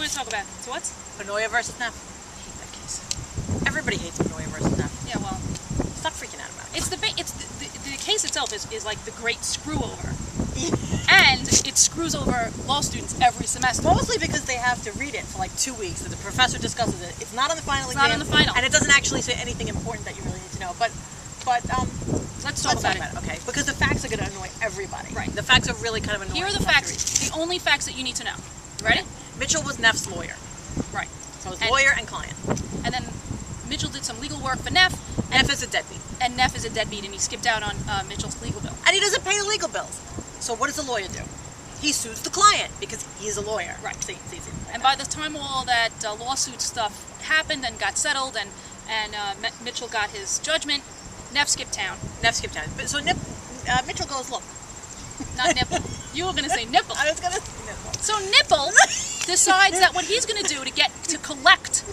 want to talk about? So what's? Pennoyer versus Neff. I hate that case. Everybody hates Pennoyer versus Neff. Yeah, well, Stop freaking out about it. it's the case itself is like the great screw over, and it screws over law students every semester. Mostly because they have to read it for like 2 weeks, so the professor discusses it. It's not on the final exam. Not on the final, and it doesn't actually say anything important that you really need to know. But let's talk about it. Okay? Because the facts are going to annoy everybody. Right. The facts are really kind of annoying. Here are the facts. The only facts that you need to know. Ready? Mitchell was Neff's lawyer. Right. So his lawyer and client. And then Mitchell did some legal work for Neff. Neff is a deadbeat. And Neff is a deadbeat, and he skipped out on Mitchell's legal bill. And he doesn't pay the legal bills. So what does the lawyer do? He sues the client because he's a lawyer. Right. See. And by the time all that lawsuit stuff happened and got settled, and Mitchell got his judgment, Neff skipped town. So Mitchell goes, look. Not nipple. You were going to say nipple. I was going to say nipple. So Nipple decides that what he's going to do to collect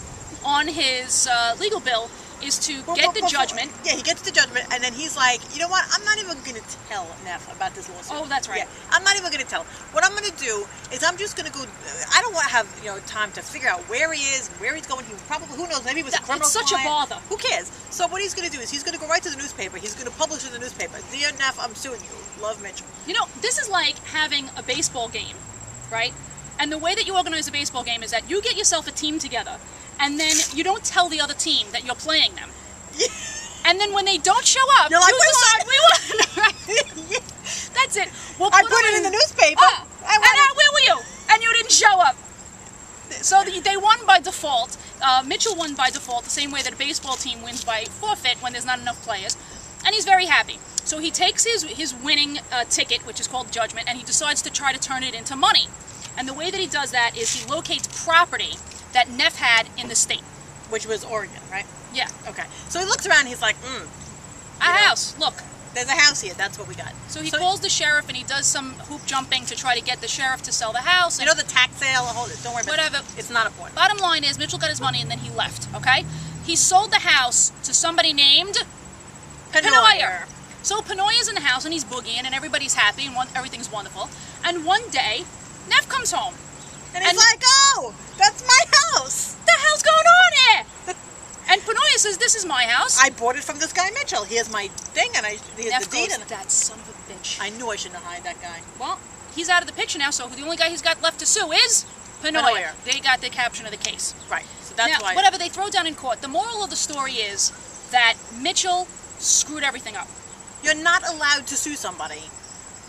on his legal bill is to get the judgment. Yeah, he gets the judgment, and then he's like, you know what? I'm not even going to tell Neff about this lawsuit. Oh, that's right. Yeah, I'm not even going to tell him. What I'm going to do is I'm just going to go. I don't want to have time to figure out where he is, where he's going. He probably, who knows? Maybe he was a criminal. It's such a bother. Who cares? So what he's going to do is he's going to go right to the newspaper. He's going to publish in the newspaper. Dear Neff, I'm suing you. Love, Mitchell. This is like having a baseball game, right? And the way that you organize a baseball game is that you get yourself a team together, and then you don't tell the other team that you're playing them. And then when they don't show up, you're like, you decide we won. Right? That's it. I put it in the newspaper. And where were you? And you didn't show up. So they won by default. Mitchell won by default, the same way that a baseball team wins by forfeit when there's not enough players. And he's very happy. So he takes his winning ticket, which is called judgment, and he decides to try to turn it into money. And the way that he does that is he locates property that Neff had in the state. Which was Oregon, right? Yeah. Okay. So he looks around and he's like, house, look. There's a house here, that's what we got. So he calls the sheriff and he does some hoop jumping to try to get the sheriff to sell the house. The tax sale, don't worry about it. Whatever. It's not important. Bottom line is Mitchell got his money and then he left, okay? He sold the house to somebody named Pennoyer. So Pennoyer's in the house and he's boogieing and everybody's happy and everything's wonderful. And one day, Neff comes home. And he's like, oh, that's my house. What the hell's going on here? And Pennoyer says, this is my house. I bought it from this guy Mitchell. Here's my thing, and here's Neff the deed. Goes, that son of a bitch. I knew I shouldn't have hired that guy. Well, he's out of the picture now, so the only guy he's got left to sue is Pennoyer. They got the caption of the case. Right. So that's now, why. Whatever they throw down in court, the moral of the story is that Mitchell screwed everything up. You're not allowed to sue somebody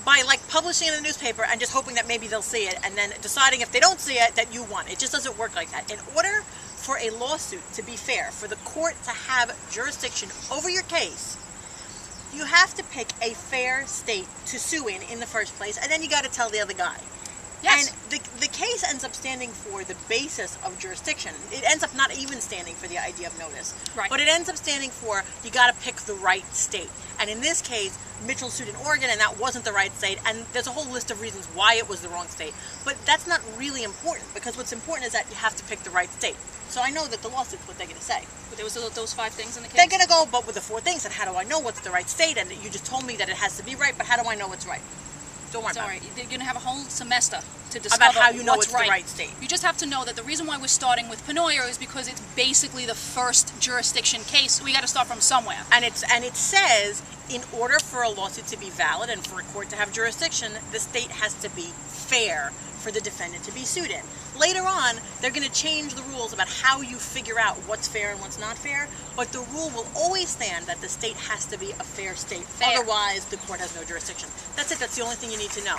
by publishing it in the newspaper and just hoping that maybe they'll see it, and then deciding if they don't see it that you won. It just doesn't work like that. In order for a lawsuit to be fair, for the court to have jurisdiction over your case, you have to pick a fair state to sue in the first place, and then you got to tell the other guy. Yes. And the case ends up standing for the basis of jurisdiction. It ends up not even standing for the idea of notice. Right. But it ends up standing for you got to pick the right state. And in this case, Mitchell sued in Oregon, and that wasn't the right state. And there's a whole list of reasons why it was the wrong state. But that's not really important, because what's important is that you have to pick the right state. So I know that the lawsuit's what they're going to say. But there was those 5 things in the case? They're going to go, but with the 4 things, and how do I know what's the right state? And you just told me that it has to be right, but how do I know what's right? Don't worry about it. You're going to have a whole semester to discover about how you know what's it's the right state. You just have to know that the reason why we're starting with Pennoyer is because it's basically the first jurisdiction case. We got to start from somewhere. And it says, in order for a lawsuit to be valid and for a court to have jurisdiction, the state has to be fair for the defendant to be sued in. Later on, they're going to change the rules about how you figure out what's fair and what's not fair, but the rule will always stand that the state has to be a fair state. Otherwise, the court has no jurisdiction. That's it. That's the only thing you need to know.